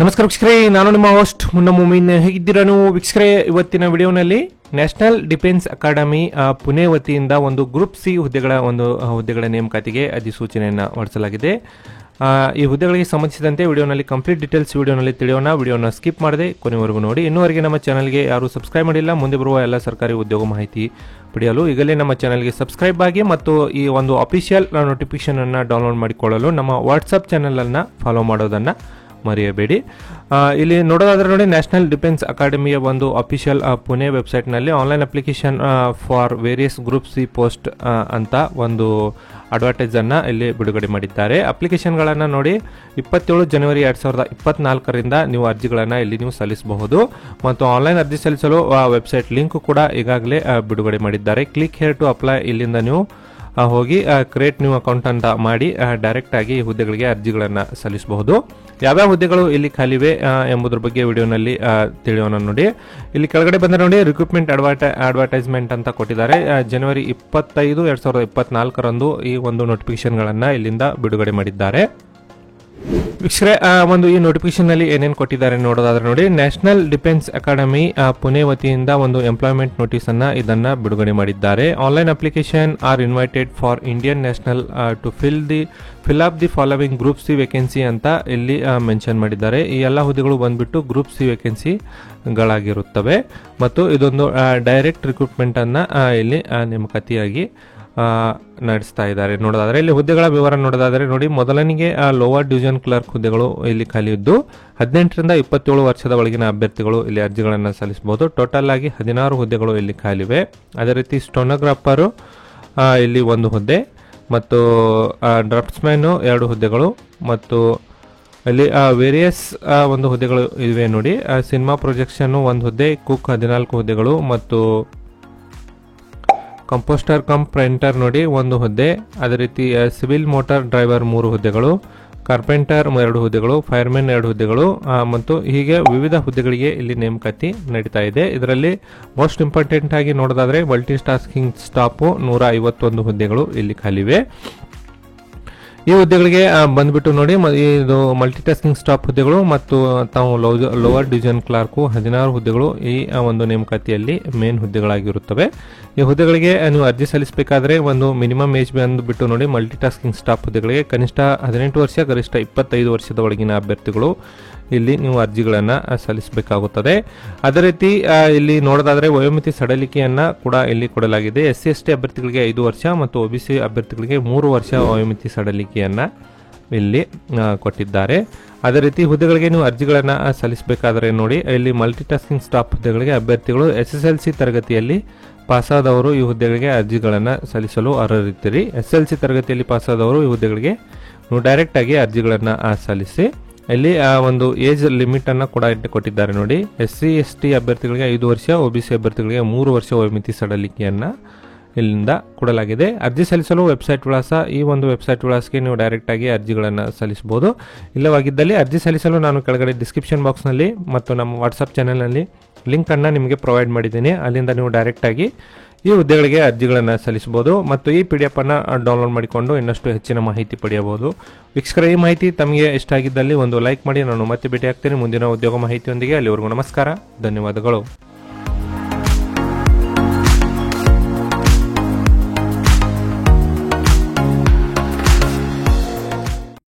ನಮಸ್ಕಾರ ವೀಕ್ಷಕರೇ, ನಾನು ನಿಮ್ಮ ಹೋಸ್ಟ್ ಮುನ್ನ ಮುಮೀನ್. ಹೇಗಿದ್ದೀರಾ ನೀವು ವೀಕ್ಷಕರೇ? ಇವತ್ತಿನ ವಿಡಿಯೋನಲ್ಲಿ ನ್ಯಾಷನಲ್ ಡಿಫೆನ್ಸ್ ಅಕಾಡೆಮಿ ಪುಣೆ ವತಿಯಿಂದ ಒಂದು ಗ್ರೂಪ್ ಸಿ ಹುದ್ದೆಗಳ ನೇಮಕಾತಿಗೆ ಅಧಿಸೂಚನೆಯನ್ನು ಹೊರಡಿಸಲಾಗಿದೆ. ಈ ಹುದ್ದೆಗಳಿಗೆ ಸಂಬಂಧಿಸಿದಂತೆ ವಿಡಿಯೋನಲ್ಲಿ ಕಂಪ್ಲೀಟ್ ಡೀಟೇಲ್ಸ್ ವಿಡಿಯೋನಲ್ಲಿ ತಿಳಿಯೋಣ. ವಿಡಿಯೋನ ಸ್ಕಿಪ್ ಮಾಡದೆ ಕೊನೆವರೆಗೂ ನೋಡಿ. ಇನ್ನೂವರೆಗೆ ನಮ್ಮ ಚಾನಲ್ಗೆ ಯಾರು ಸಬ್ಸ್ಕ್ರೈಬ್ ಮಾಡಿಲ್ಲ, ಮುಂದೆ ಬರುವ ಎಲ್ಲ ಸರ್ಕಾರಿ ಉದ್ಯೋಗ ಮಾಹಿತಿ ಪಡೆಯಲು ಈಗಲೇ ನಮ್ಮ ಚಾನಲ್ಗೆ ಸಬ್ಸ್ಕ್ರೈಬ್ ಆಗಿ ಮತ್ತು ಈ ಒಂದು ಅಫಿಷಿಯಲ್ ನೋಟಿಫಿಕೇಶನ್ ಅನ್ನು ಡೌನ್ಲೋಡ್ ಮಾಡಿಕೊಳ್ಳಲು ನಮ್ಮ ವಾಟ್ಸಪ್ ಚಾನಲ್ ಅನ್ನು ಫಾಲೋ ಮಾಡೋದನ್ನು ಮರೆಯಬೇಡಿ. ಇಲ್ಲಿ ನೋಡೋದಾದ್ರೆ ನೋಡಿ, ನ್ಯಾಷನಲ್ ಡಿಫೆನ್ಸ್ ಅಕಾಡೆಮಿಯ ಒಂದು ಅಫಿಷಿಯಲ್ ಪುಣೆ ವೆಬ್ಸೈಟ್ನಲ್ಲಿ online application for various group C post ಅಂತ ಒಂದು ಅಡ್ವರ್ಟೈಸ್ ಅನ್ನು ಇಲ್ಲಿ ಬಿಡುಗಡೆ ಮಾಡಿದ್ದಾರೆ. ಅಪ್ಲಿಕೇಶನ್ಗಳನ್ನು ನೋಡಿ, 27 ಜನವರಿ 2024 ನೀವು ಅರ್ಜಿಗಳನ್ನು ಇಲ್ಲಿ ನೀವು ಸಲ್ಲಿಸಬಹುದು. ಮತ್ತು ಆನ್ಲೈನ್ ಅರ್ಜಿ ಸಲ್ಲಿಸಲು ವೆಬ್ಸೈಟ್ ಲಿಂಕ್ ಕೂಡ ಈಗಾಗಲೇ ಬಿಡುಗಡೆ ಮಾಡಿದ್ದಾರೆ. ಕ್ಲಿಕ್ ಹೇರ್ ಟು ಅಪ್ಲೈ, ಇಲ್ಲಿಂದ ನೀವು ಹೋಗಿ ಕ್ರಿಯೇಟ್ ನ್ಯೂ ಅಕೌಂಟ್ ಅಂತ ಮಾಡಿ ಡೈರೆಕ್ಟ್ ಆಗಿ ಈ ಹುದ್ದೆಗಳಿಗೆ ಅರ್ಜಿಗಳನ್ನು ಸಲ್ಲಿಸಬಹುದು. ಯಾವ್ಯಾವ ಹುದ್ದೆಗಳು ಇಲ್ಲಿ ಖಾಲಿವೆ ಎಂಬುದರ ಬಗ್ಗೆ ವಿಡಿಯೋನಲ್ಲಿ ತಿಳಿಯೋಣ ನೋಡಿ. ಇಲ್ಲಿ ಕೆಳಗಡೆ ಬಂದರೆ ನೋಡಿ, ರಿಕ್ರೂಟ್ಮೆಂಟ್ ಅಡ್ವರ್ಟೈಸ್ಮೆಂಟ್ ಅಂತ ಕೊಟ್ಟಿದ್ದಾರೆ. ಜನವರಿ 25, 2024 ಈ ಒಂದು ನೋಟಿಫಿಕೇಶನ್ಗಳನ್ನು ಇಲ್ಲಿಂದ ಬಿಡುಗಡೆ ಮಾಡಿದ್ದಾರೆ. ವೀಕ್ಷಕರೇ, ಈ ನೋಟಿಫಿಕೇಶನ್ ನಲ್ಲಿ ಏನೇನು ಕೊಟ್ಟಿದ್ದಾರೆ ನೋಡೋದಾದ್ರೆ ನೋಡಿ, ನ್ಯಾಷನಲ್ ಡಿಫೆನ್ಸ್ ಅಕಾಡೆಮಿ ಪುಣೆ ವತಿಯಿಂದ ಒಂದು ಎಂಪ್ಲಾಯ್ಮೆಂಟ್ ನೋಟಿಸ್ ಇದನ್ನ ಬಿಡುಗಡೆ ಮಾಡಿದ್ದಾರೆ. Online application are invited for Indian national to fill up the following group C vacancy ಅಂತ ಇಲ್ಲಿ ಮೆನ್ಷನ್ ಮಾಡಿದ್ದಾರೆ. ಈ ಎಲ್ಲ ಹುದ್ದೆಗಳು ಬಂದ್ಬಿಟ್ಟು ಗ್ರೂಪ್ ಸಿ ವೇಕೆನ್ಸಿಗಳಾಗಿರುತ್ತವೆ ಮತ್ತು ಇದೊಂದು ಡೈರೆಕ್ಟ್ ರಿಕ್ರೂಟ್ಮೆಂಟ್ ಅನ್ನ ಇಲ್ಲಿ ನೇಮಕಾತಿಯಾಗಿ ನಡೆಸ್ತಾ ಇದ್ದಾರೆ. ನೋಡೋದಾದ್ರೆ ಇಲ್ಲಿ ಹುದ್ದೆಗಳ ವಿವರ ನೋಡೋದಾದ್ರೆ ನೋಡಿ, ಮೊದಲನಿಗೆ ಲೋವರ್ ಡಿವಿಷನ್ ಕ್ಲರ್ಕ್ ಹುದ್ದೆಗಳು ಇಲ್ಲಿ ಖಾಲಿ ಇದ್ದು 18 ರಿಂದ 27 ವರ್ಷದ ಒಳಗಿನ ಅಭ್ಯರ್ಥಿಗಳು ಇಲ್ಲಿ ಅರ್ಜಿಗಳನ್ನು ಸಲ್ಲಿಸಬಹುದು. ಟೋಟಲ್ ಆಗಿ 16 ಹುದ್ದೆಗಳು ಇಲ್ಲಿ ಖಾಲಿವೆ. ಅದೇ ರೀತಿ ಸ್ಟೋನೋಗ್ರಾಫರು ಇಲ್ಲಿ 1 ಹುದ್ದೆ ಮತ್ತು ಡ್ರಾಫ್ಟ್ಸ್ಮ್ಯಾನ್ 2 ಹುದ್ದೆಗಳು ಮತ್ತು ಇಲ್ಲಿ ವೇರಿಯಸ್ ಒಂದು ಹುದ್ದೆಗಳು ಇವೆ ನೋಡಿ. ಸಿನಿಮಾ ಪ್ರೊಜೆಕ್ಷನ್ 1 ಹುದ್ದೆ, ಕುಕ್ 14 ಹುದ್ದೆಗಳು ಮತ್ತು ಕಂಪೋಸ್ಟರ್ ಕಮ್ ಪ್ರಿಂಟರ್ ನೋಡಿ 1 ಹುದ್ದೆ. ಅದೇ ರೀತಿ ಸಿವಿಲ್ ಮೋಟಾರ್ ಡ್ರೈವರ್ 3 ಹುದ್ದೆಗಳು, ಕಾರ್ಪೆಂಟರ್ 2 ಹುದ್ದೆಗಳು, ಫೈರ್ಮೆನ್ 2 ಹುದ್ದೆಗಳು ಮತ್ತು ಹೀಗೆ ವಿವಿಧ ಹುದ್ದೆಗಳಿಗೆ ಇಲ್ಲಿ ನೇಮಕಾತಿ ನಡೀತಾ ಇದೆ. ಇದರಲ್ಲಿ ಮೋಸ್ಟ್ ಇಂಪಾರ್ಟೆಂಟ್ ಆಗಿ ನೋಡೋದಾದ್ರೆ ಮಲ್ಟಿ ಟಾಸ್ಕಿಂಗ್ ಸ್ಟಾಫ್ 151 ಹುದ್ದೆಗಳು ಇಲ್ಲಿ ಖಾಲಿವೆ. ಈ ಹುದ್ದೆಗಳಿಗೆ ಬಂದ್ಬಿಟ್ಟು ನೋಡಿ, ಇದು ಮಲ್ಟಿ ಟಾಸ್ಕಿಂಗ್ ಸ್ಟಾಫ್ ಹುದ್ದೆಗಳು ಮತ್ತು ತಾವು ಲೋವರ್ ಡಿವಿಷನ್ ಕ್ಲಾರ್ಕು 16 ಹುದ್ದೆಗಳು ಈ ಒಂದು ನೇಮಕಾತಿಯಲ್ಲಿ ಮೇನ್ ಹುದ್ದೆಗಳಾಗಿರುತ್ತವೆ. ಈ ಹುದ್ದೆಗಳಿಗೆ ನೀವು ಅರ್ಜಿ ಸಲ್ಲಿಸಬೇಕಾದ್ರೆ ಒಂದು ಮಿನಿಮಮ್ ಏಜ್ ಬಂದ್ಬಿಟ್ಟು ನೋಡಿ, ಮಲ್ಟಿ ಟಾಸ್ಕಿಂಗ್ ಸ್ಟಾಫ್ ಹುದ್ದೆಗಳಿಗೆ ಕನಿಷ್ಠ 18 ವರ್ಷ, ಗರಿಷ್ಠ 25 ವರ್ಷದ ಒಳಗಿನ ಅಭ್ಯರ್ಥಿಗಳು ಇಲ್ಲಿ ನೀವು ಅರ್ಜಿಗಳನ್ನು ಸಲ್ಲಿಸಬೇಕಾಗುತ್ತದೆ. ಅದೇ ರೀತಿ ಇಲ್ಲಿ ನೋಡೋದಾದ್ರೆ ವಯೋಮಿತಿ ಸಡಲಿಕೆಯನ್ನ ಕೂಡ ಇಲ್ಲಿ ಕೊಡಲಾಗಿದೆ. SC/ST ಅಭ್ಯರ್ಥಿಗಳಿಗೆ 5 ವರ್ಷ ಮತ್ತು OBC ಅಭ್ಯರ್ಥಿಗಳಿಗೆ 3 ವರ್ಷ ವಯೋಮಿತಿ ಸಡಲಿಕೆಯನ್ನ ಇಲ್ಲಿ ಕೊಟ್ಟಿದ್ದಾರೆ. ಅದೇ ರೀತಿ ಹುದ್ದೆಗಳಿಗೆ ನೀವು ಅರ್ಜಿಗಳನ್ನು ಸಲ್ಲಿಸಬೇಕಾದ್ರೆ ನೋಡಿ, ಇಲ್ಲಿ ಮಲ್ಟಿ ಟಾಸ್ಕಿಂಗ್ ಸ್ಟಾಫ್ ಹುದ್ದೆಗಳಿಗೆ ಅಭ್ಯರ್ಥಿಗಳು SSLC ತರಗತಿಯಲ್ಲಿ ಪಾಸಾದವರು ಈ ಹುದ್ದೆಗಳಿಗೆ ಅರ್ಜಿಗಳನ್ನು ಸಲ್ಲಿಸಲು ಅರ್ಹರಿದ್ದೀರಿ. SSLC ತರಗತಿಯಲ್ಲಿ ಪಾಸಾದವರು ಈ ಹುದ್ದೆಗಳಿಗೆ ನೀವು ಡೈರೆಕ್ಟ್ ಆಗಿ ಅರ್ಜಿಗಳನ್ನು ಸಲ್ಲಿಸಿ. ಇಲ್ಲಿ ಒಂದು ಏಜ್ ಲಿಮಿಟ್ ಅನ್ನ ಕೂಡ ಕೊಟ್ಟಿದ್ದಾರೆ ನೋಡಿ. SC/ST ಅಭ್ಯರ್ಥಿಗಳಿಗೆ 5 ವರ್ಷ, OBC ಅಭ್ಯರ್ಥಿಗಳಿಗೆ 3 ವರ್ಷ ವಯೋಮಿತಿ ಸಡಲಿಕೆಯನ್ನ ಇಲ್ಲಿಂದ ಕೊಡಲಾಗಿದೆ. ಅರ್ಜಿ ಸಲ್ಲಿಸಲು ವೆಬ್ಸೈಟ್ ವಿಳಾಸ, ಈ ಒಂದು ವೆಬ್ಸೈಟ್ ವಿಳಾಸಕ್ಕೆ ನೀವು ಡೈರೆಕ್ಟ್ ಆಗಿ ಅರ್ಜಿಗಳನ್ನು ಸಲ್ಲಿಸಬಹುದು. ಇಲ್ಲವಾಗಿದ್ದಲ್ಲಿ ಅರ್ಜಿ ಸಲ್ಲಿಸಲು ನಾನು ಕೆಳಗಡೆ ಡಿಸ್ಕ್ರಿಪ್ಷನ್ ಬಾಕ್ಸ್ನಲ್ಲಿ ಮತ್ತು ನಮ್ಮ ವಾಟ್ಸಪ್ ಚಾನೆಲ್ನಲ್ಲಿ ಲಿಂಕ್ ಅನ್ನು ನಿಮಗೆ ಪ್ರೊವೈಡ್ ಮಾಡಿದ್ದೀನಿ. ಅಲ್ಲಿಂದ ನೀವು ಡೈರೆಕ್ಟ್ ಆಗಿ ಈ ಹುದ್ದೆಗಳಿಗೆ ಅರ್ಜಿಗಳನ್ನು ಸಲ್ಲಿಸಬಹುದು ಮತ್ತು ಈ PDF ಅನ್ನು ಡೌನ್ಲೋಡ್ ಮಾಡಿಕೊಂಡು ಇನ್ನಷ್ಟು ಹೆಚ್ಚಿನ ಮಾಹಿತಿ ಪಡೆಯಬಹುದು. ವೀಕ್ಷಕರ, ಈ ಮಾಹಿತಿ ತಮಗೆ ಇಷ್ಟ ಆಗಿದ್ದಲ್ಲಿ ಒಂದು ಲೈಕ್ ಮಾಡಿ. ನಾನು ಮತ್ತೆ ಭೇಟಿ ಆಗ್ತೇನೆ ಮುಂದಿನ ಉದ್ಯೋಗ ಮಾಹಿತಿಯೊಂದಿಗೆ. ಅಲ್ಲಿವರೆಗೂ ನಮಸ್ಕಾರ, ಧನ್ಯವಾದಗಳು.